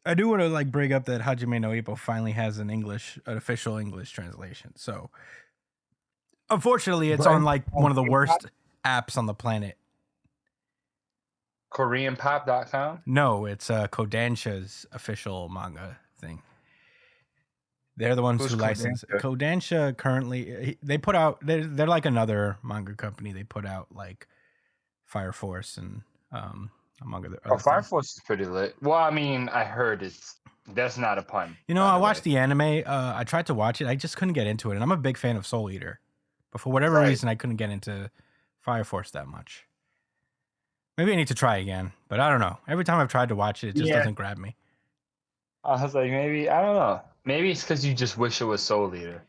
I do want to like bring up that Hajime no Ippo finally has an official English translation. So unfortunately, it's But on like one of the worst apps on the planet. KoreanPop.com. No, it's Kodansha's official manga thing. They're the ones Who's who license Kodansha? Kodansha. Currently, they put out. They're like another manga company. They put out like Fire Force and among Oh, other Fire things. Force is pretty lit. Well, I mean, I heard it's that's not a pun, You know, by I the watched way. the anime. I tried to watch it. I just couldn't get into it. And I'm a big fan of Soul Eater, but for whatever Right. reason, I couldn't get into Fire Force that much. Maybe I need to try again, but I don't know. Every time I've tried to watch it, it just Yeah. doesn't grab me. I was like, maybe I don't know. Maybe it's because you just wish it was Soul Eater.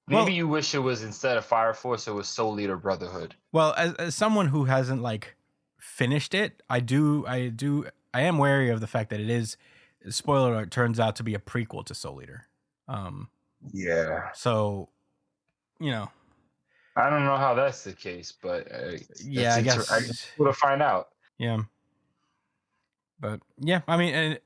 Maybe Well, you wish it was instead of Fire Force, it was Soul Eater Brotherhood. well, as someone who hasn't like finished it, I am wary of the fact that it is spoiler alert turns out to be a prequel to Soul Eater. Um, Yeah. so you know, I don't know how that's the case, but yeah, I I guess guess, we'll find out. yeah. But yeah, I mean,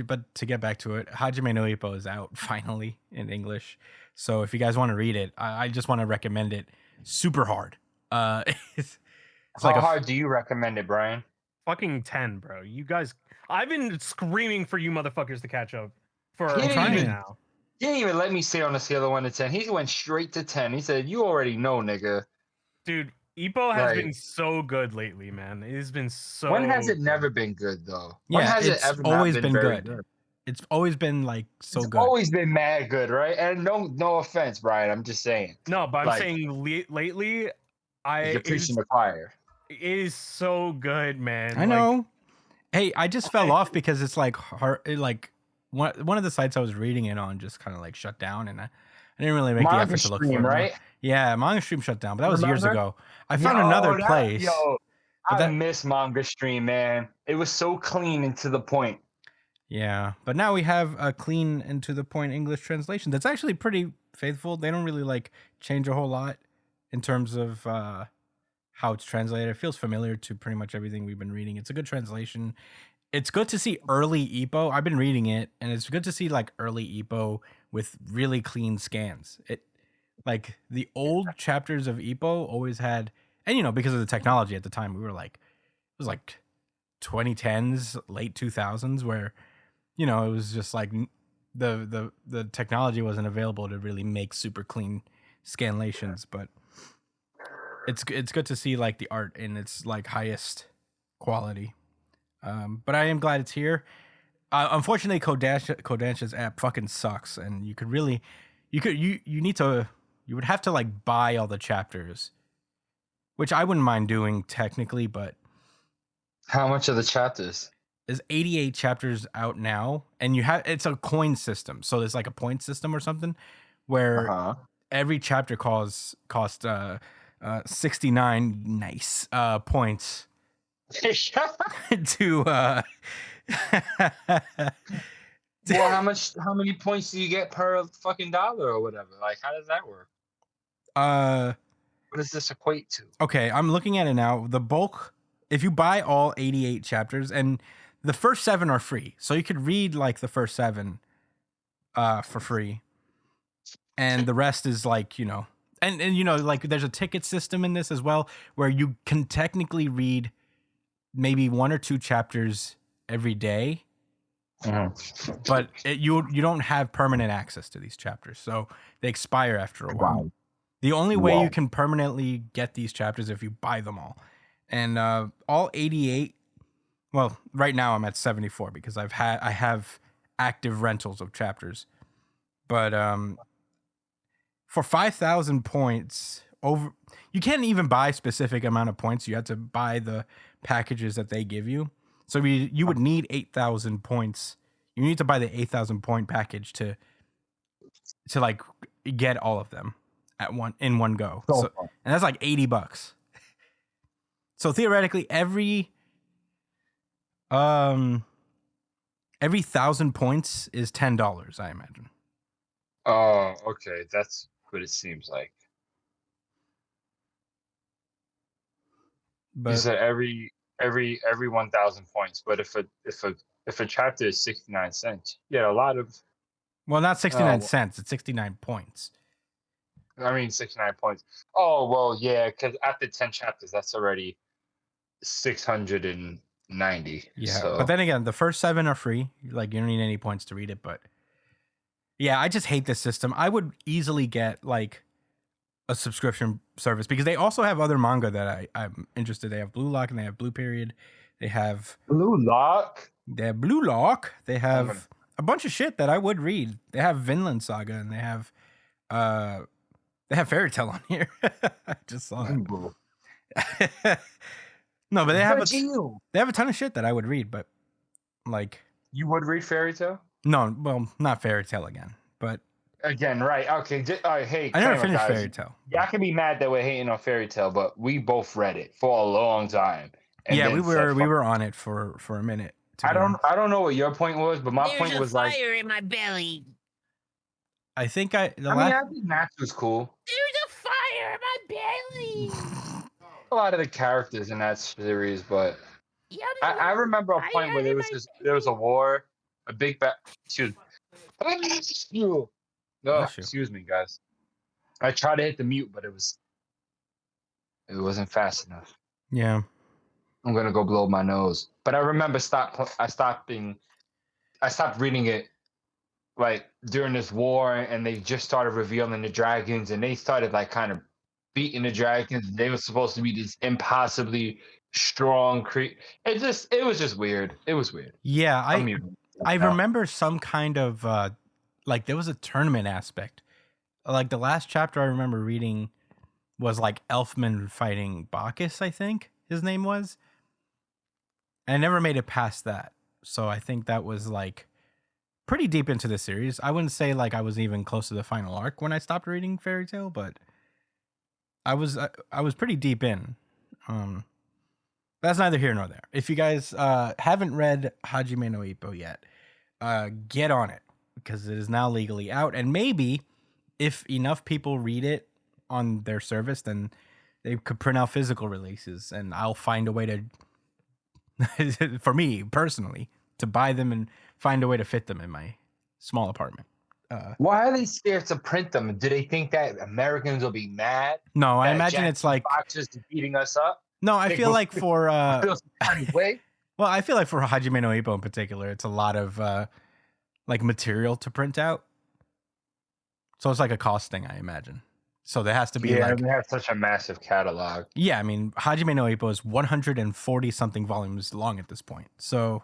but to get back to it, Hajime no Ippo is out finally in English. So if you guys want to read it, I just want to recommend it. Super hard. Uh, it's, it's like How a hard do you recommend it, Brian? Fucking 10, bro. You guys, I've been screaming for you motherfuckers to catch up for He a I'm didn't week even trying. now. he didn't even let me say on a scale of 1 to 10. He went straight to 10. He said, "You already know, nigga." Dude, Ippo has Like, been so good lately, man. It has been when so has it good. never been good though? When Yeah, has it it's ever not always been been very good. good? It's always been like so It's good. always been mad good, right? And no offense, Brian. I'm just saying. No, but I'm Like, saying lately, you're I preaching the choir. it is so good, man. I Like know. Hey, I just fell off because it's like hard. Like one of the sites I was reading it on just kind of like shut down, and I didn't really make the Manga effort to look for stream, it more. right? Yeah, Manga Stream shut down, but that was years Remember? ago. I found another place, Yo, but I that miss Manga Stream, man. It was so clean and to the point. yeah, but now we have a clean and to the point English translation that's actually pretty faithful. They don't really like change a whole lot in terms of how it's translated. It feels familiar to pretty much everything we've been reading. It's a good translation. It's good to see early Ippo. I've been reading it, and it's good to see like early Ippo with really clean scans. It like the old chapters of Ippo always had, and you know because of the technology at the time, we were like it was like 2010s, late 2000s, where you know it was just like the technology wasn't available to really make super clean scanlations, but it's good to see like the art in its like highest quality. But I am glad it's here. Unfortunately, Kodansha's app fucking sucks, and you need to you would have to like buy all the chapters, which I wouldn't mind doing technically, but How much are the chapters? there's 88 chapters out now, and you have it's a coin system, so there's like a point system or something where Uh-huh. every chapter cost 69 nice points to Well, how many points do you get per fucking dollar or whatever? Like, how does that work? uh What does this equate to? okay, I'm looking at it now. The bulk, if you buy all 88 chapters, and the first 7 are free, so you could read like the first 7 for free, and the rest is like and you know like there's a ticket system in this as well where you can technically read maybe 1 or 2 chapters every day, but you don't have permanent access to these chapters, so they expire after a while. Wow. The only way you Wow. can permanently get these chapters if you buy them all. And all 88, well, right now I'm at 74 because I have active rentals of chapters. But for 5,000 points over you can't even buy specific amount of points. You have to buy the packages that they give you. So you would need 8,000 points. You need to buy the 8,000 point package to like get all of them in one go. So and that's like $80. So theoretically, every 1,000 points is $10, I imagine. Oh, okay. That's what it seems like. You But said every 1,000 points, but if a if a chapter is 69 cents, you get a lot of. Well, not 69 Oh. cents. It's 69 points. I mean, 69 points. Oh well, yeah, because after 10 chapters, that's already 690. Yeah. So. But then again, the first 7 are free. Like, you don't need any points to read it. But yeah, I just hate this system. I would easily get like a subscription service because they also have other manga that I'm interested. They have Blue Lock and they have Blue Period. They have Blue Lock. Blue Lock. They gonna- have a bunch of shit that I would read. They have Vinland Saga and they have Fairy Tale on here. I just saw it. No, but they have a ton of shit that I would read, but like You would read Fairy Tale? no, well, not Fairy Tale again, but Again, right. Okay. Hey, I never Kramer, finished guys, Fairy Tale. Y'all can be mad that we're hating on Fairy Tale, but we both read it for a long time. and Yeah, then we said, were "Fuck." on it for a minute. to I be don't honest. know what your point was, but my point was like, fire in my belly. I think I I mean, I think Max was cool. There's a fire in my belly. A lot of the characters in that series, but I remember a point where there was a war, a big excuse no, Bless you. excuse me, guys. I tried to hit the mute, but it wasn't fast enough. Yeah. I'm gonna go blow my nose. But I remember I stopped reading it like during this war, and they just started revealing the dragons, and they started like kind of beating the dragons. They were supposed to be these impossibly strong It was just weird. It was weird. Yeah, I'm muted. I remember some kind of like there was a tournament aspect. Like the last chapter I remember reading was like Elfman fighting Bacchus, I think his name was. And I never made it past that. So I think that was like pretty deep into the series. I wouldn't say like I was even close to the final arc when I stopped reading Fairy Tale, but I was pretty deep in. That's neither here nor there. If you guys haven't read Hajime no Ippo yet, get on it because it is now legally out. And maybe if enough people read it on their service, then they could print out physical releases, and I'll find a way to, for me personally, to buy them and find a way to fit them in my small apartment. Why are they scared to print them? Do they think that Americans will be mad? No, I that imagine Jack it's like Boxers is beating us up. no. I They feel will like for Feel some kind of way. well, I feel like for Hajime no Ippo in particular, it's a lot of like material to print out. So it's like a cost thing, I imagine. So there has to be like they have such a massive catalog. yeah, I mean Hajime no Ippo is 140 something volumes long at this point. So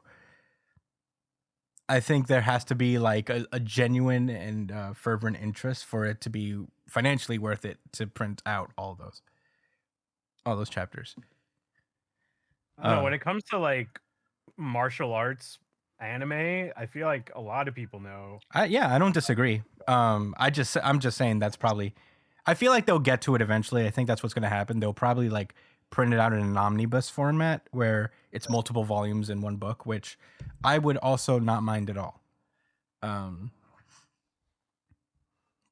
I think there has to be like a genuine and fervent interest for it to be financially worth it to print out all those chapters. I don't know, when it comes to like martial arts anime, I feel like a lot of people know. Yeah, I don't disagree. I'm just saying that's probably. I feel like they'll get to it eventually. I think that's what's going to happen. They'll probably like print it out in an omnibus format where it's multiple volumes in one book, which I would also not mind at all.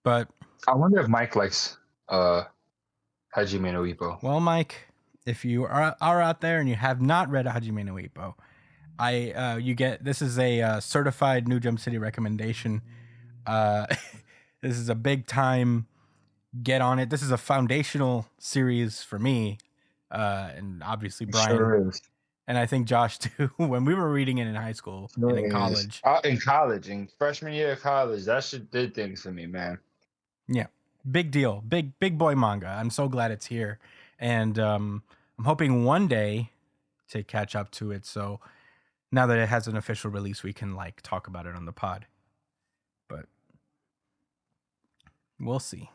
But I wonder if Mike likes Hajime no Ippo. well, Mike, if you are out there and you have not read Hajime no Ippo, you get this is a certified New Jump City recommendation. This is a big time. Get on it. This is a foundational series for me, and obviously Brian, Sure is. and I think Josh too. When we were reading it in high school and in college, in freshman year of college, that shit did things for me, man. big deal, big boy manga. I'm so glad it's here, and I'm hoping one day to catch up to it. So now that it has an official release, we can like talk about it on the pod. But we'll see.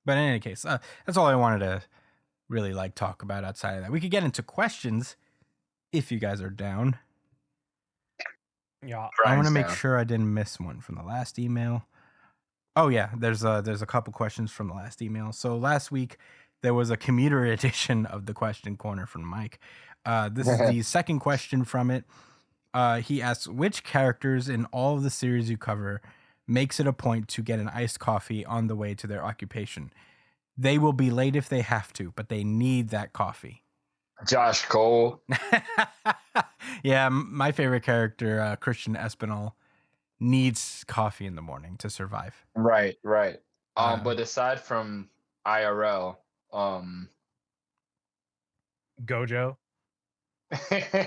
But in any case, that's all I wanted to really like talk about outside of that. We could get into questions if you guys are down. Yeah. I want to Brian's make down. sure I didn't miss one from the last email. Oh yeah, there's a couple questions from the last email. So last week there was a commuter edition of the question corner from Mike. This is the second question from it. He asks, which characters in all of the series you cover makes it a point to get an iced coffee on the way to their occupation? They will be late if they have to, but they need that coffee. Josh Cole. Yeah, my favorite character, Christian Espinal, needs coffee in the morning to survive. Right, right. Uh, But aside from IRL, Gojo.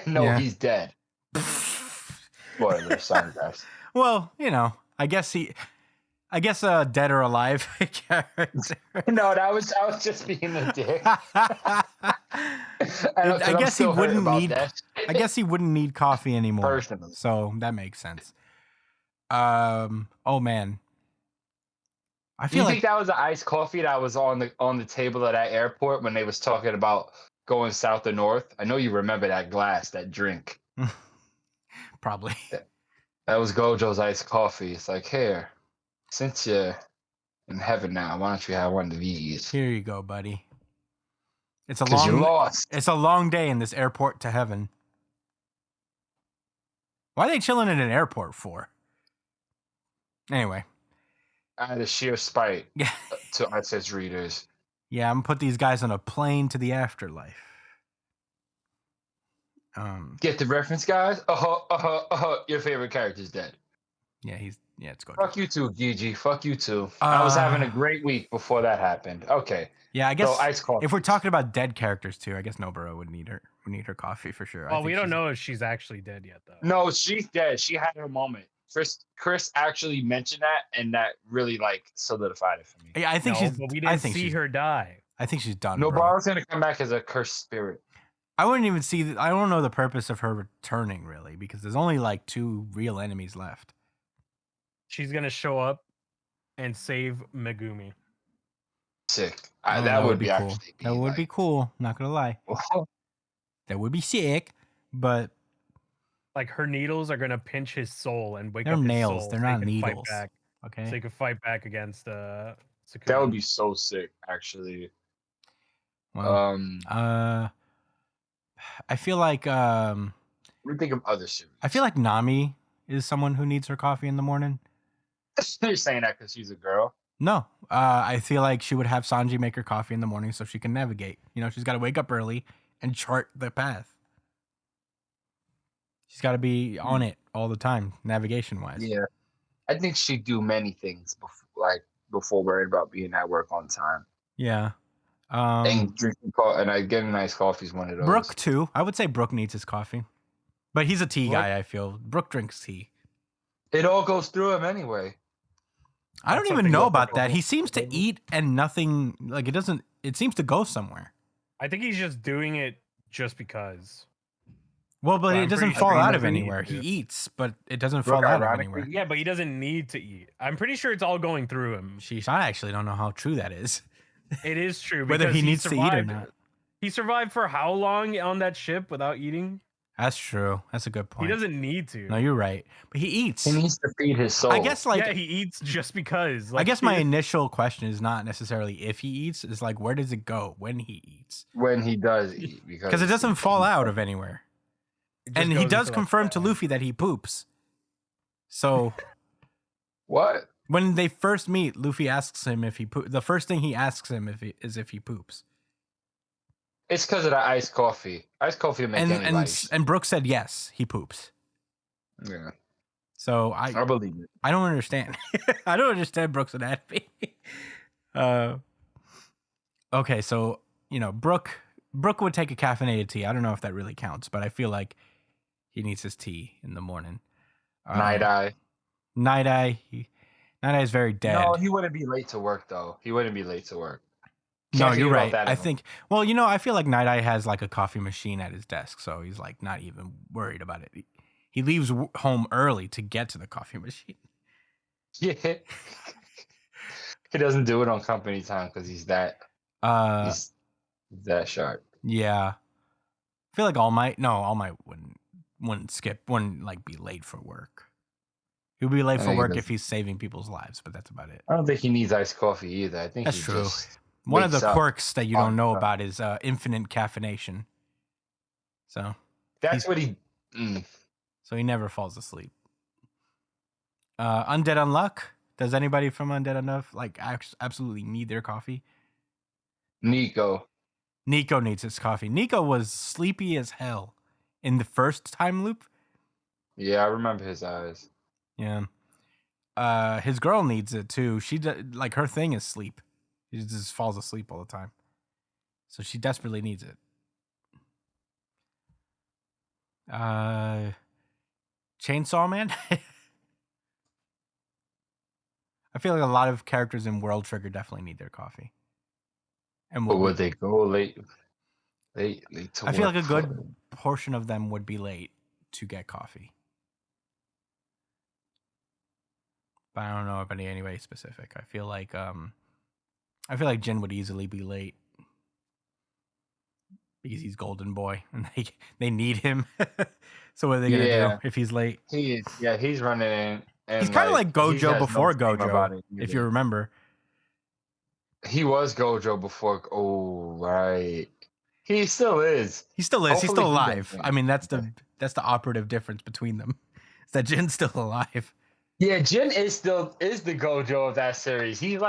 no, Yeah. he's dead. Spoiler, sorry guys. Well, I guess a dead or alive character. No, I was just being a dick. I guess he wouldn't need. that. I guess he wouldn't need coffee anymore. Personally. So that makes sense. Oh man. I Do you feel think that was the iced coffee that was on the table at that airport when they was talking about going south or north? I know you remember that glass, that drink. probably. That was Gojo's iced coffee. It's like, here, since you're in heaven now, why don't you have one of these? Here you go, buddy. It's a Because you long. lost. It's a long day in this airport to heaven. Why are they chilling in an airport for? Anyway. Out of sheer spite Yeah. to us as readers. Yeah, I'm gonna put these guys on a plane to the afterlife. Get the reference, guys? Your favorite character's dead. Yeah, it's Gojo. Fuck you too, Gigi. Fuck you too. I was having a great week before that happened. Okay. Yeah, I guess So ice coffee. if we're talking about dead characters too, I guess Nobara would need her coffee for sure. Well, we don't know if she's actually dead yet, though. No, she's dead. She had her moment. Chris actually mentioned that, and that really solidified it for me. Yeah, I think No, she's. but we I didn't think see she's, her die. I think she's done. No, bro. Bara's gonna come back as a cursed spirit. I wouldn't even see. I don't know the purpose of her returning really, because there's only 2 real enemies left. She's gonna show up and save Megumi. Sick. Oh, That would be cool. actually. That would be cool. Not gonna lie, that would be sick. But Her needles are gonna pinch his soul and wake they're up his nails. soul They're so he not can fight needles. back, Okay. so he could fight back against Sukuna. That would be so sick, actually. Well, I feel like We think of other series. I feel like Nami is someone who needs her coffee in the morning. You're saying that because she's a girl. No, I feel like she would have Sanji make her coffee in the morning so she can navigate. She's got to wake up early and chart the path. She's got to be on it all the time, navigation wise. Yeah, I think she'd do many things before worrying about being at work on time. Yeah. And drinking coffee, and getting nice coffee is one of those. Brook too. I would say Brook needs his coffee, but he's a tea Brook- guy. I feel Brook drinks tea. It all goes through him anyway. I don't That's even something know that about Brook that. will- He seems to eat and nothing. It doesn't. It seems to go somewhere. I think he's just doing it just because. Well, but But it I'm doesn't pretty fall sure out he of doesn't eat anywhere. it. He eats, but it doesn't Brook, fall out of ironically, anywhere. Yeah, but he doesn't need to eat. I'm pretty sure it's all going through him. Sheesh, I actually don't know how true that is. It is true. Whether because he needs to eat or survived- not. He survived for how long on that ship without eating? That's true. That's a good point. He doesn't need to. No, you're right. But he eats. He needs to feed his soul. I guess yeah, he eats just because. I guess my initial question is not necessarily if he eats, it's where does it go when he eats? when he does eat, Because it doesn't fall out of anywhere. It just And he goes does into, confirm to that. Luffy that he poops. So What? when they first meet, Luffy asks him if he the first thing he asks him is if he poops. It's because of the iced coffee. Iced coffee will make any life. And Brooke said yes, he poops. Yeah, So I believe it. I don't understand. I don't understand Brooke's anatomy. Okay, so Brooke would take a caffeinated tea. I don't know if that really counts, but I feel like he needs his tea in the morning. Night Eye. Night Eye. Night Eye is very dead. No, he wouldn't be late to work though. He wouldn't be late to work. No, Can't you're think about right. that I at all. think. Well, I feel like Night Eye has a coffee machine at his desk, so he's not even worried about it. He leaves home early to get to the coffee machine. Yeah. He doesn't do it on company time because he's that sharp. Yeah. I feel like All Might wouldn't be late for work. He'll be late I for think work that's- if he's saving people's lives, but that's about it. I don't think he needs iced coffee either. I think That's he true. just One of the wakes up quirks that you don't on know time. about is infinite caffeination. So That's what he. he never falls asleep. Undead Unluck. Does anybody from Undead Unluck absolutely need their coffee? Nico. Nico needs his coffee. Nico was sleepy as hell in the first time loop. Yeah, I remember his eyes. Yeah. His girl needs it too. Like her thing is sleep. She just falls asleep all the time. So she desperately needs it. Chainsaw Man. I feel like a lot of characters in World Trigger definitely need their coffee. And But would they go late to I feel like work a good portion of them would be late to get coffee. But I don't know if anybody specific. I feel like Jin would easily be late because he's Golden Boy and they need him. So what are they gonna do if he's late? He's running in. And he's kind of like Gojo before Gojo, if you remember. He was Gojo before. Oh, right. He still is. He still is. Hopefully he's still alive. I mean, that's the operative difference between them. Is that Jin's still alive. Yeah, Jin is the Gojo of that series. He's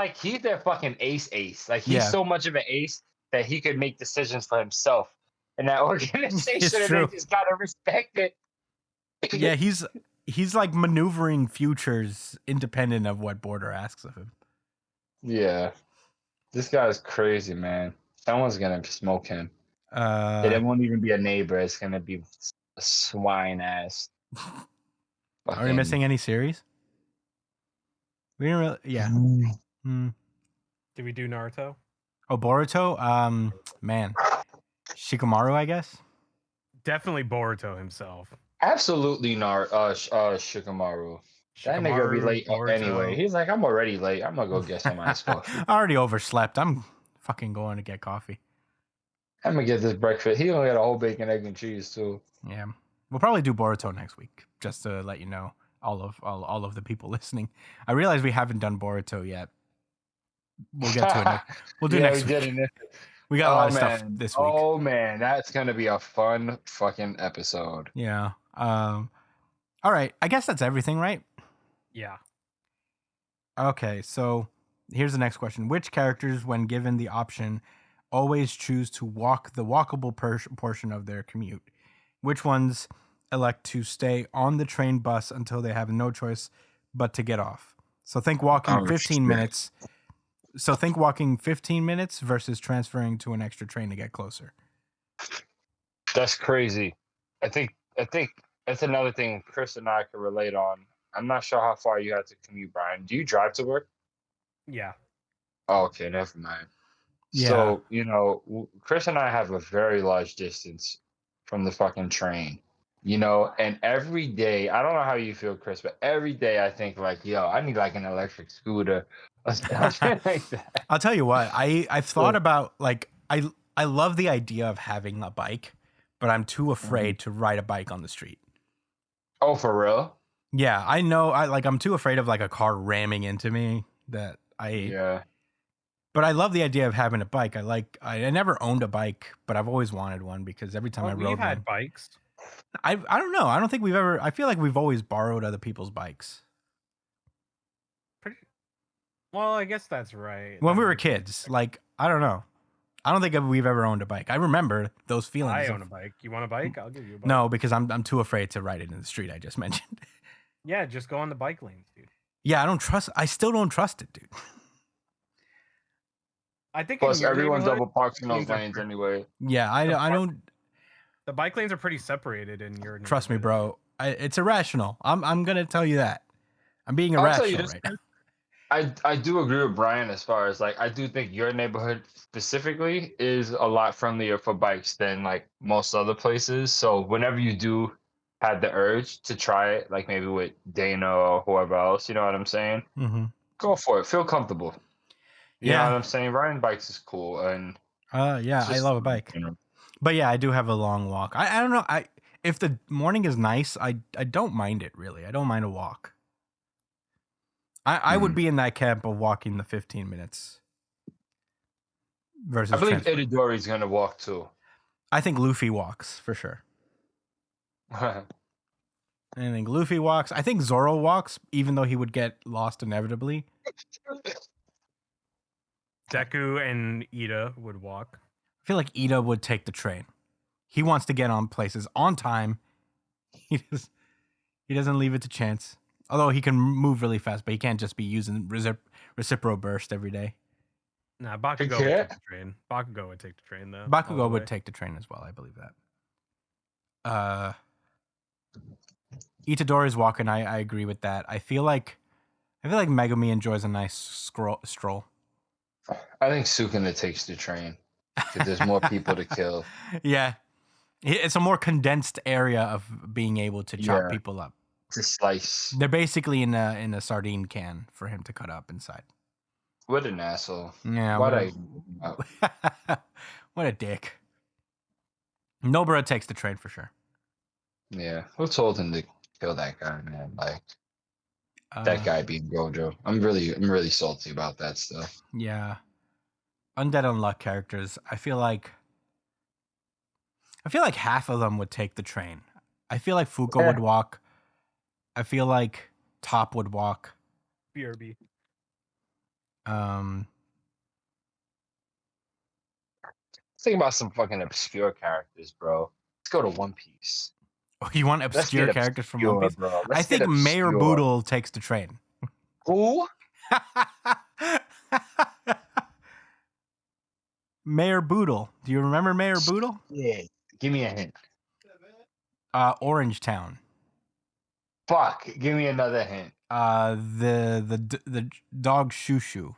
their fucking ace. Like he's so much of an ace that he could make decisions for himself. And that organization, and they just gotta respect it. Yeah, he's like maneuvering futures independent of what Border asks of him. Yeah. This guy's crazy, man. Someone's gonna smoke him. It won't even be a neighbor. It's gonna be a swine ass. Are you missing any series? We didn't really. Yeah. Did we do Naruto? Oh, Boruto. Man, Shikamaru, I guess. Definitely Boruto himself. Absolutely, Shikamaru. That nigga be late anyway. He's like, I'm already late. I'm gonna go get some iced coffee. I already overslept. I'm fucking going to get coffee. I'm gonna get this breakfast. He only got a whole bacon, egg, and cheese too. Yeah, we'll probably do Boruto next week, just to let you know, all of the people listening. I realize we haven't done Boruto yet. We'll get to it. We'll do next week. We got a lot of stuff this week. Oh man, that's gonna be a fun fucking episode. Yeah. All right. I guess that's everything, right? Yeah. Okay, so here's the next question. Which characters, when given the option, always choose to walk the walkable portion of their commute? Which ones elect to stay on the train bus until they have no choice but to get off? So think walking 15 minutes. So think walking 15 minutes versus transferring to an extra train to get closer. That's crazy. I think that's another thing Chris and I could relate on. I'm not sure how far you have to commute, Brian. Do you drive to work? Yeah. Oh, okay, never mind. Yeah. So, Chris and I have a very large distance from the fucking train. And every day, I don't know how you feel, Chris, but every day I think like, yo, I need like an electric scooter or something like that. I'll tell you what, I've thought about, like, I love the idea of having a bike, but I'm too afraid to ride a bike on the street. Oh, for real? Yeah, I know. I'm too afraid of like a car ramming into me But I love the idea of having a bike. I never owned a bike, but I've always wanted one because every time I rode we've had bikes. I don't know. I don't think we've ever. I feel like we've always borrowed other people's bikes. Well, I guess that's right. When we were kids, I don't know. I don't think we've ever owned a bike. I remember those feelings. I own a bike. You want a bike? I'll give you a bike. No, because I'm too afraid to ride it in the street. I just mentioned. Yeah, just go on the bike lanes, dude. Yeah, I still don't trust it, dude. I think plus everyone double parks in those lanes anyway. Yeah, I don't. The bike lanes are pretty separated in your. Trust me, bro. It's irrational. I'm gonna tell you that. I'm being irrational right now. I do agree with Brian as far as I do think your neighborhood specifically is a lot friendlier for bikes than most other places. So whenever you do have the urge to try it, maybe with Dana or whoever else, you know what I'm saying? Mm-hmm. Go for it. Feel comfortable. You know what I'm saying? Riding bikes is cool, and I love a bike. But yeah, I do have a long walk. I don't know. If the morning is nice, I don't mind it really. I don't mind a walk. I would be in that camp of walking the 15 minutes. Versus I believe Itadori's gonna walk too. I think Luffy walks for sure. I think Luffy walks. I think Zoro walks, even though he would get lost inevitably. Deku and Ida would walk. I feel like Ida would take the train. He wants to get on places on time. He doesn't leave it to chance. Although he can move really fast, but he can't just be using reciprocal burst every day. Nah, Bakugo would Yeah. take the train. Bakugo would take the train though. all Bakugo the would way. take the train as well. I believe that. Itadori's walking. I agree with that. I feel like Megumi enjoys a nice stroll. I think Sukuna takes the train because there's more people to kill. Yeah, it's a more condensed area of being able to chop Yeah. people up. To slice. They're basically in a sardine can for him to cut up inside. What an asshole. Yeah, Why'd what a dick. Nobara takes the train for sure. Yeah. Who told him to kill that guy, man? Like that guy being Gojo. I'm really salty about that stuff. Yeah. Undead Unluck characters, I feel like half of them would take the train. I feel like Fuko would walk. I feel like Top would walk. BRB. Think about some fucking obscure characters, bro. Let's go to One Piece. Oh, you want Let's obscure get characters from One obscure, Piece? bro. I Let's get think Mayor obscure. Boodle takes the train. Who? Mayor Boodle. Do you remember Mayor Boodle? Yeah. Give me a hint. Orange Town. Fuck. Give me another hint. The dog Shushu.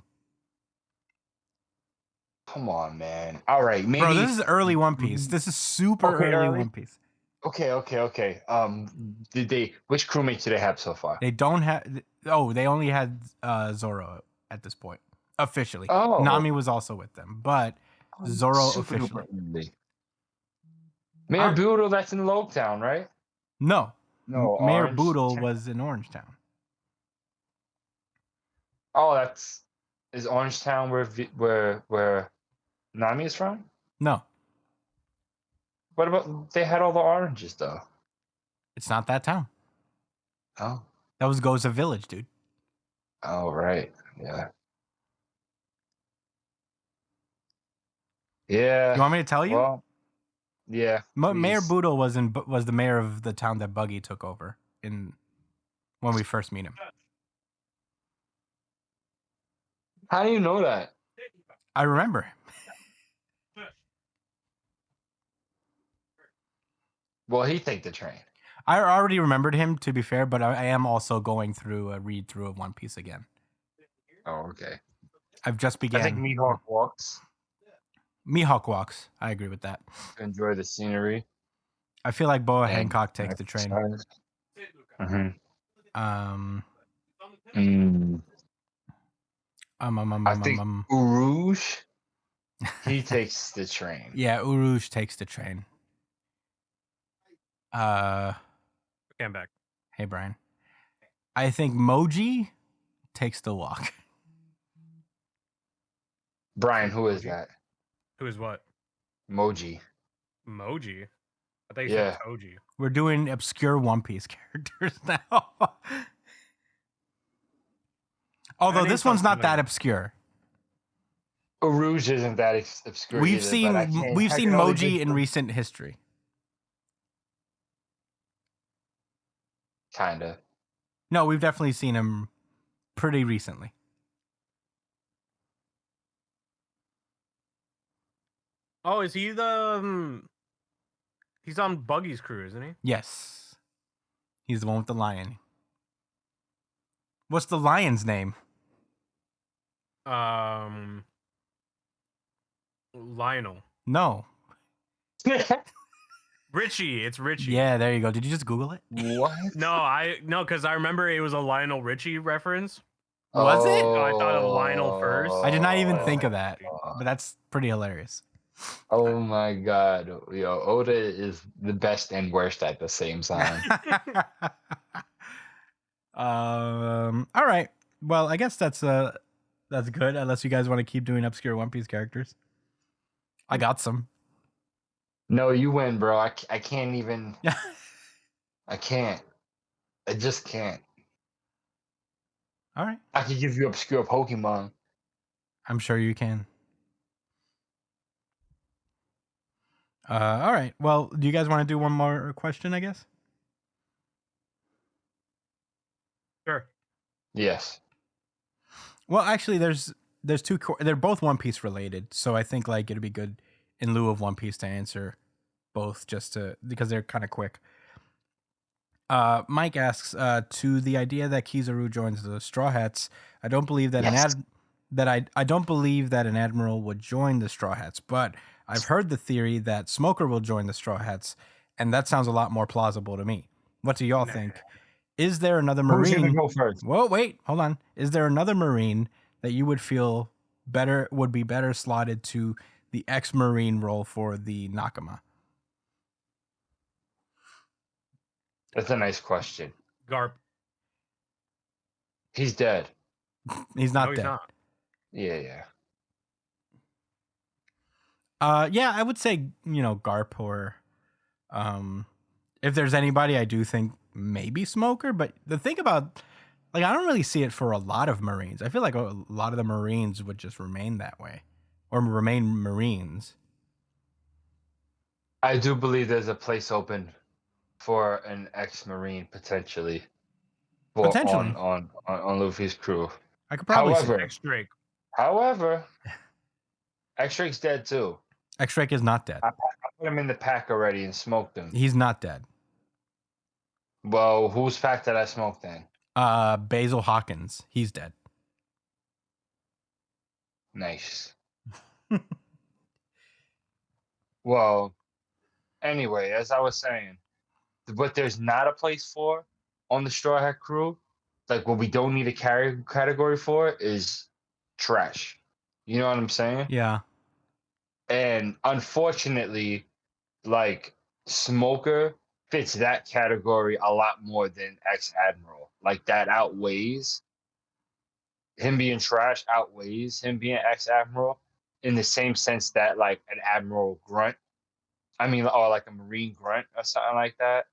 Come on, man. All right, maybe. Bro, this is early One Piece. This is super Okay, early early? One Piece. Okay. Which crewmates do they have so far? They don't have. Oh, they only had Zoro at this point officially. Oh. Nami was also with them, but Zoro Super officially. duper early. Mayor Boodle, that's in Logtown, right? No, No, Mayor Orange Boodle Town. was in Orange Town. Oh, is Orange Town where Nami is from? No, What about they had all the oranges though? it's not that town. Oh, That was Goza Village, dude. oh right, yeah, yeah. You want me to tell you? Well, yeah. Mayor please. Boodle was the mayor of the town that Buggy took over in when we first meet him. How do you know that? I remember. Well, he take the train. I already remembered him, to be fair, but I am also going through a read through of One Piece again. Oh, okay. I've just began. I think Mihawk walks Mihawk walks. I agree with that. to enjoy the scenery. I feel like Boa and Hancock takes the train. exercise. Mhm. Um, I think Uruj, he takes the train. yeah, Uruj takes the train. Okay, I'm back. Hey Brian. I think Moji takes the walk. Brian, who is that? Who is what? Moji. Emoji. I thought you Yeah. said Toji. We're doing obscure One Piece characters now. Although name this one's sounds not that familiar. obscure. Uruj isn't that obscure. We've either, seen but I seen can only Moji think in of- recent history. Kinda. No, we've definitely seen him pretty recently. Oh, is he the? He's on Buggy's crew, isn't he? Yes. He's the one with the lion. What's the lion's name? Lionel. No. Richie. It's Richie. Yeah, there you go. Did you just Google it? What? No, because I remember it was a Lionel Richie reference. Was it? Oh, I thought of Lionel first. I did not even Oh. think of that, but that's pretty hilarious. Oh my god. Yo, Oda is the best and worst at the same time. All right. Well, I guess that's good. Unless you guys want to keep doing obscure One Piece characters, I got some. No, you win, bro. I can't even. I can't. I just can't. All right. I could give you obscure Pokemon. I'm sure you can. All right. Well, do you guys want to do one more question? I guess. Sure. Yes. Well, actually, there's two. They're both One Piece related, so I think like it'd be good in lieu of One Piece to answer both, just to because they're kind of quick. Mike asks, to the idea that Kizaru joins the Straw Hats. I don't believe that Yes. I don't believe that an admiral would join the Straw Hats, but I've heard the theory that Smoker will join the Straw Hats, and that sounds a lot more plausible to me. What do y'all Nah. think? Is there another Who's gonna Marine? go first? Whoa, wait, hold on. Is there another Marine that you would feel would be better slotted to the ex-Marine role for the Nakama? That's a nice question. Garp. He's dead. He's not No, he's dead. not. Yeah. Yeah, I would say, Garp or if there's anybody, I do think maybe Smoker. But the thing about, like, I don't really see it for a lot of Marines. I feel like a lot of the Marines would just remain that way or remain Marines. I do believe there's a place open for an ex-Marine potentially. Potentially. On Luffy's crew. I could probably see However, X-Drake. X-Drake's dead too. X-Drake is not dead. I put him in the pack already and smoked him. He's not dead. Well, whose pack did I smoke then? Basil Hawkins. He's dead. Nice. Well, anyway, as I was saying, what there's not a place for on the Straw Hat crew, like what we don't need a category for, is trash. You know what I'm saying? Yeah. And unfortunately, like Smoker fits that category a lot more than ex-admiral. Like that outweighs him being trash, outweighs him being ex-admiral in the same sense that like an admiral grunt, or like a marine grunt or something like that.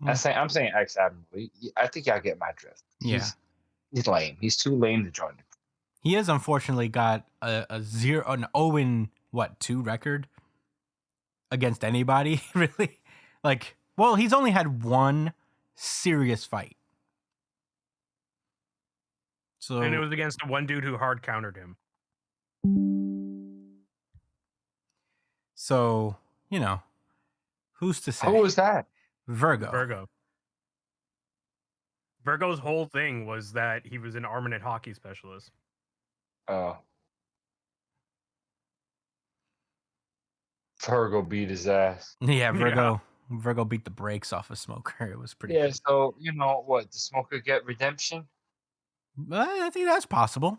I'm saying ex-admiral. I think y'all get my drift. Yeah. He's lame. He's too lame to join. He has unfortunately got an 0-2 record against anybody, really. Like, well, he's only had one serious fight. So, And it was against the one dude who hard countered him. So, who's to say? Who was that? Virgo. Virgo's whole thing was that he was an armament hockey specialist. Oh. Virgo beat his ass. Yeah, Virgo beat the brakes off of Smoker. It was pretty Yeah, good. so what? Did Smoker get redemption? I think that's possible.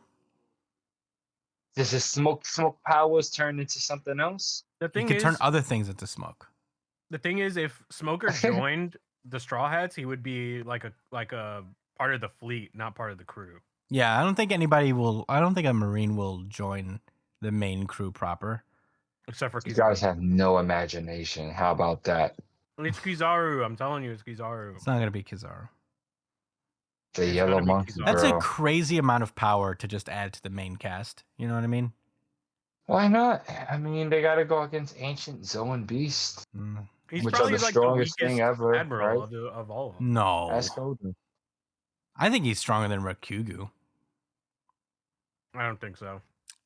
Does his smoke powers turn into something else? The He thing could is, turn other things into smoke. the thing is, if Smoker joined the Straw Hats, he would be like a part of the fleet, not part of the crew. Yeah, I don't think a Marine will join the main crew proper. Except for You Kizaru. guys have no imagination. How about that? It's Kizaru. I'm telling you, it's Kizaru. It's not going to be Kizaru. The It's yellow gotta be monkey Kizaru. That's girl. a crazy amount of power to just add to the main cast. You know what I mean? Why not? I mean, they got to go against ancient Zoan beasts, Mm, He's which are probably the like strongest the thing weakest ever, admiral right? of all of them. no. Ask Odin. I think he's stronger than Rakugu. I don't think so.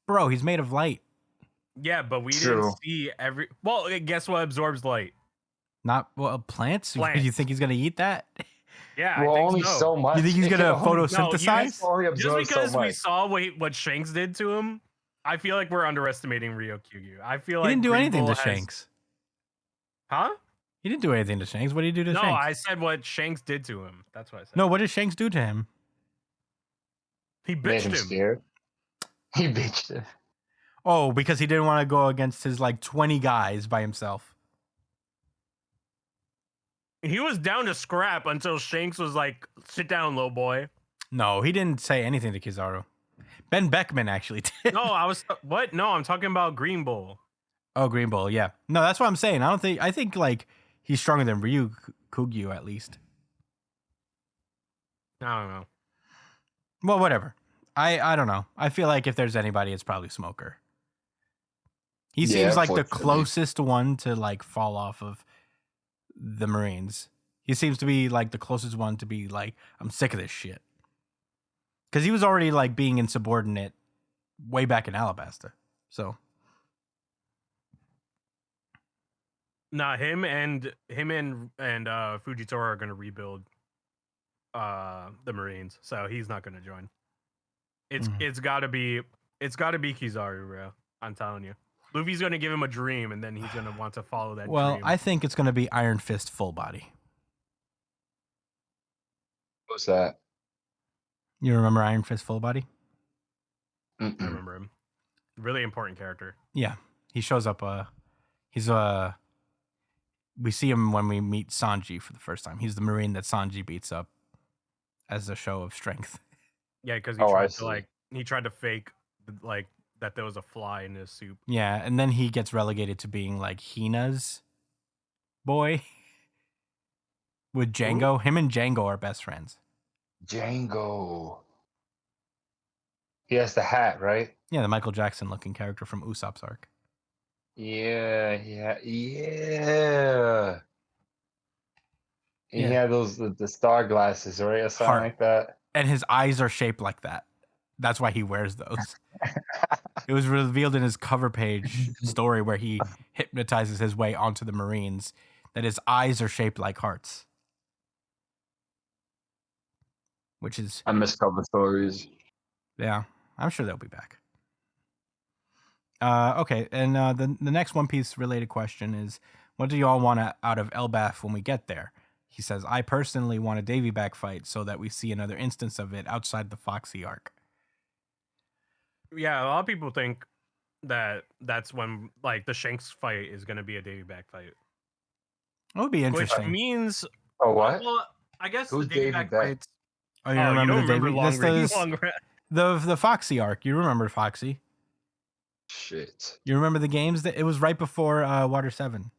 Bro, he's made of light. Yeah, but we True. didn't see every. Well, guess what absorbs light? Not plants. Plants. You think he's gonna eat that? Yeah, Well, I think only so much. You think he's It can gonna only- photosynthesize? only Just absorb so because we much. saw what Shanks did to him, I feel like we're underestimating Ryokyugu. I feel He like didn't do Green anything Bull to has- Shanks. Huh? He didn't do anything to Shanks. What did he do to No, Shanks? I said what Shanks did to him. That's what I said. No, what did Shanks do to him? He Made bitched him him. scared. He bitched him. Oh, because he didn't want to go against his 20 guys by himself. He was down to scrap until Shanks was like, "Sit down, little boy." No, he didn't say anything to Kizaru. Ben Beckman actually did. No, what? No, I'm talking about Green Bull. Oh, Green Bull, yeah. No, that's what I'm saying. I think he's stronger than Ryu Kugyu at least. I don't know. Well, whatever. I don't know. I feel like if there's anybody, it's probably Smoker. He Yeah, seems like the unfortunately. closest one to like fall off of the Marines. He seems to be like the closest one to be like, I'm sick of this shit. Because he was already like being insubordinate way back in Alabasta. So Nah, him and Fujitora are gonna rebuild the Marines, so he's not gonna join. It's gotta be Kizaru, bro. I'm telling you. Luffy's gonna give him a dream and then he's gonna want to follow that well, dream. I think it's gonna be Iron Fist full body. What's that? You remember Iron Fist full body? I remember him. Really important character. Yeah. He shows up we see him when we meet Sanji for the first time. He's the Marine that Sanji beats up as a show of strength. Yeah, because he tried to fake like that there was a fly in his soup. Yeah, and then he gets relegated to being like Hina's boy with Django. Ooh. Him and Django are best friends. Django. He has the hat, right? Yeah, the Michael Jackson looking character from Usopp's arc. Yeah. He had those the star glasses, right? Or something like that. And his eyes are shaped like that. That's why he wears those. It was revealed in his cover page story where he hypnotizes his way onto the Marines that his eyes are shaped like hearts. Which is... I miss cover stories. Yeah, I'm sure they'll be back. Okay, and the next One Piece related question is, what do you all want out of Elbaf when we get there? He says, I personally want a Davy back fight so that we see another instance of it outside the Foxy arc. Yeah, a lot of people think that that's when like the Shanks fight is going to be a Davy back fight. That would be interesting. Which means... Oh, what? Well, I guess who's the Davy back fights... Oh, you remember the Davy? Long the Foxy arc. You remember Foxy? Shit. You remember the games? That it was right before Water 7.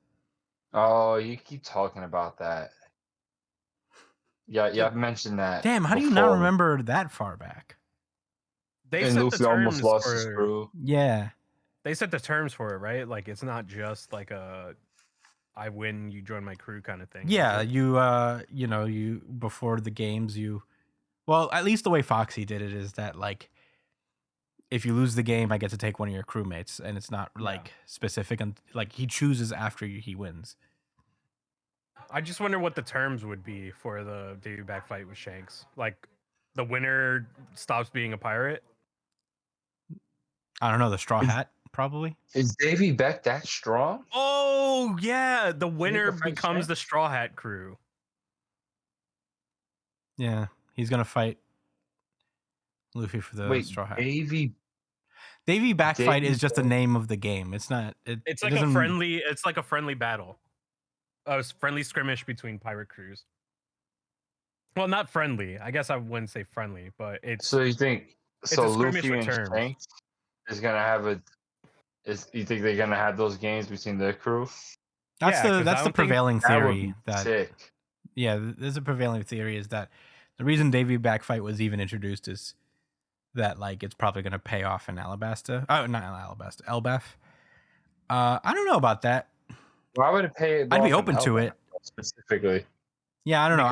Oh, you keep talking about that. Yeah, I've mentioned that. Damn, how do you not remember that far back? They and set Luffy the terms almost lost his crew. Yeah. They set the terms for it, right? Like it's not just like a I win, you join my crew kind of thing. Yeah, right? you before the games well, at least the way Foxy did it is that like if you lose the game, I get to take one of your crewmates, and it's not like specific and like he chooses after he wins. I just wonder what the terms would be for the Davy back fight with Shanks. Like the winner stops being a pirate. I don't know, the Straw Hat probably. Is Davy Beck that strong? Oh yeah, the winner becomes the Straw Hat crew. Yeah, he's gonna fight Luffy for the Straw Hat. Davy back fight is just the name of the game. It's not. It's like a friendly. It's like a friendly battle. A friendly skirmish between pirate crews. Well, not friendly. I guess I wouldn't say friendly, but it's. So you think so? Luffy and terms. Shanks is gonna have you think they're gonna have those games between their crew? That's the prevailing theory. Sick. Yeah, there's a prevailing theory is that the reason Davy back fight was even introduced is that like it's probably going to pay off in Alabasta. Oh, not Alabasta, Elbaf. I don't know about that. Why would it pay? I'd be open to it specifically. Yeah, I don't know.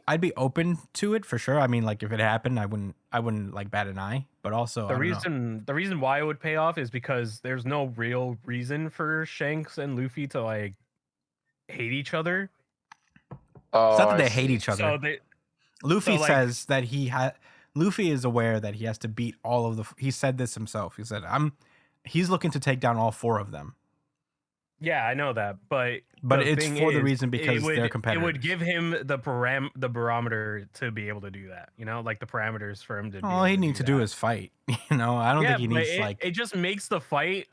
I'd be open to it for sure. I mean, like if it happened, I wouldn't like bat an eye. But also the reason why it would pay off is because there's no real reason for Shanks and Luffy to like hate each other. Oh, it's not that they hate each other. So Luffy says that Luffy is aware that he has to beat all of the. He said this himself. He said, he's looking to take down all 4 of them. Yeah, I know that, but it's for the reason because they're competitors. It would give him the barometer to be able to do that. You know, like the parameters for him to. All he needs to do is fight. You know, I don't think he needs It just makes the fight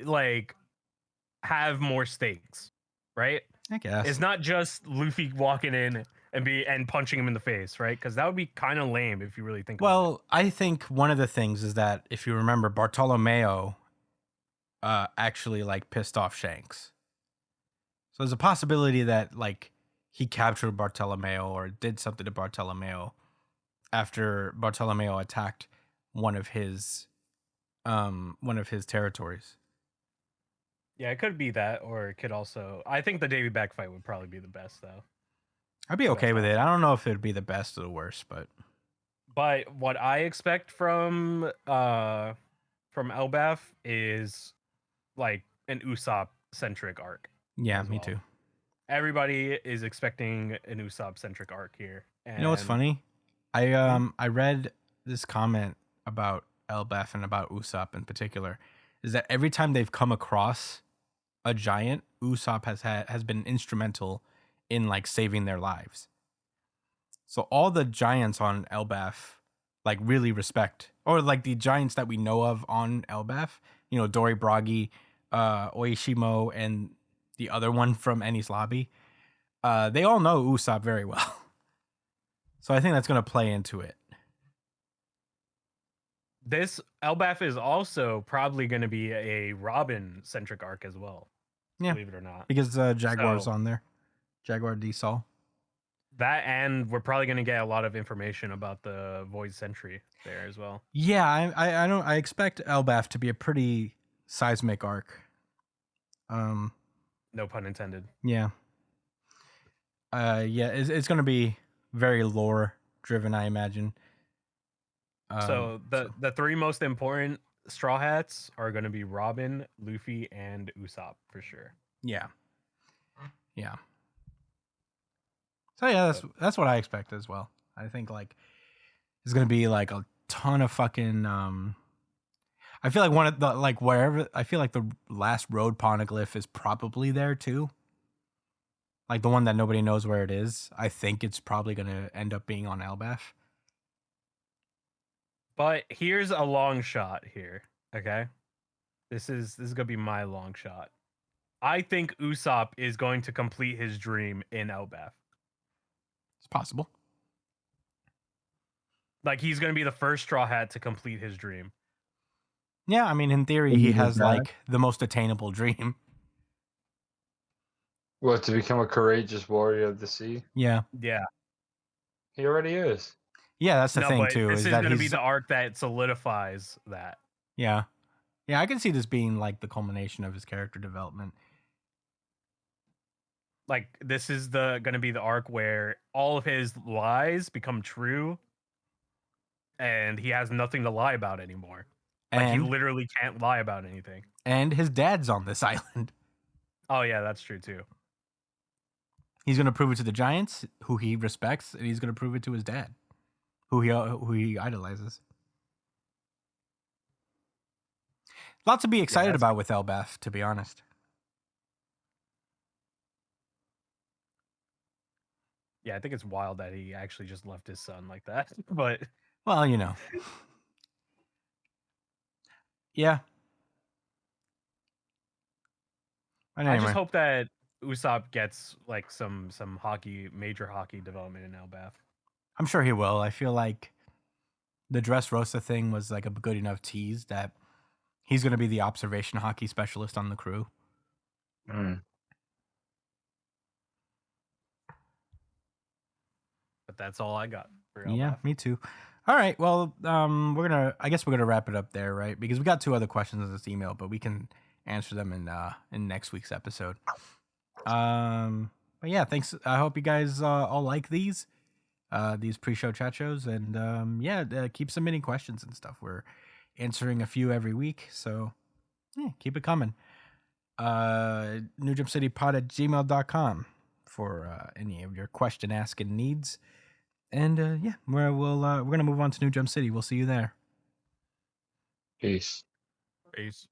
like have more stakes, right? I guess it's not just Luffy walking in and punching him in the face, right? Because that would be kind of lame if you really think. Well, I think one of the things is that if you remember, Bartolomeo actually like pissed off Shanks. So there's a possibility that like he captured Bartolomeo or did something to Bartolomeo after Bartolomeo attacked one of his territories. Yeah, it could be that, or it could also. I think the Davy Back fight would probably be the best, though. I'd be The okay best with it. option. I don't know if it'd be the best or the worst, but But what I expect from Elbaf is like an Usopp centric arc. yeah, as me well. too. Everybody is expecting an Usopp centric arc here. And You know what's funny? I read this comment about Elbaf and about Usopp in particular, is that every time they've come across a giant, Usopp has been instrumental in like saving their lives. So all the giants on Elbaf like really respect, or like the giants that we know of on Elbaf, you know, Dory Bragi, Oishimo, and the other one from Enies Lobby, they all know Usopp very well. So I think that's going to play into it. This Elbaf is also probably going to be a Robin centric arc as well. Yeah. Believe it or not. Because Jaguar's So- on there. Jaguar D Sol. That, and we're probably going to get a lot of information about the Void Sentry there as well. Yeah, I don't. I expect Elbaf to be a pretty seismic arc. No pun intended. Yeah. Yeah, it's going to be very lore driven, I imagine. So the three most important Straw Hats are going to be Robin, Luffy, and Usopp for sure. yeah. So yeah, that's what I expect as well. I think like it's going to be like a ton of fucking. I feel like one of the like wherever I feel like the last road poneglyph is probably there too. Like the one that nobody knows where it is. I think it's probably going to end up being on Elbaf. But here's a long shot here. Okay, this is gonna be my long shot. I think Usopp is going to complete his dream in Elbaf. It's possible. Like he's gonna be the first Straw Hat to complete his dream. Yeah, I mean, in theory, Will he he has die? like the most attainable dream. What, to become a courageous warrior of the sea? Yeah, Yeah. He already is. yeah, that's the No, thing but too. this Is is that gonna be he's the arc that solidifies that. yeah, yeah. I can see this being like the culmination of his character development. Like this is gonna be the arc where all of his lies become true, and he has nothing to lie about anymore. Like he And literally can't lie about anything. and his dad's on this island. Oh yeah, that's true too. He's gonna prove it to the Giants, who he respects, and he's gonna prove it to his dad, who he idolizes. Lots to be excited that's- about with Elbaf, to be honest. Yeah, I think it's wild that he actually just left his son like that. But Well, you know. Yeah. But I anyway, just hope that Usopp gets like some major hockey development in Elbaf. I'm sure he will. I feel like the Dressrosa thing was like a good enough tease that he's going to be the observation hockey specialist on the crew. Mm. But that's all I got for Yeah, Elbaf. me too. All right. Well, I guess we're gonna wrap it up there, right? Because we got two other questions in this email, but we can answer them in next week's episode. But yeah, thanks. I hope you guys all like these pre-show chat shows, and keep submitting questions and stuff. We're answering a few every week, so yeah, keep it coming. NewJumpCityPod@gmail.com for any of your question asking needs. And we're gonna move on to New Jump City. We'll see you there. Peace. Peace.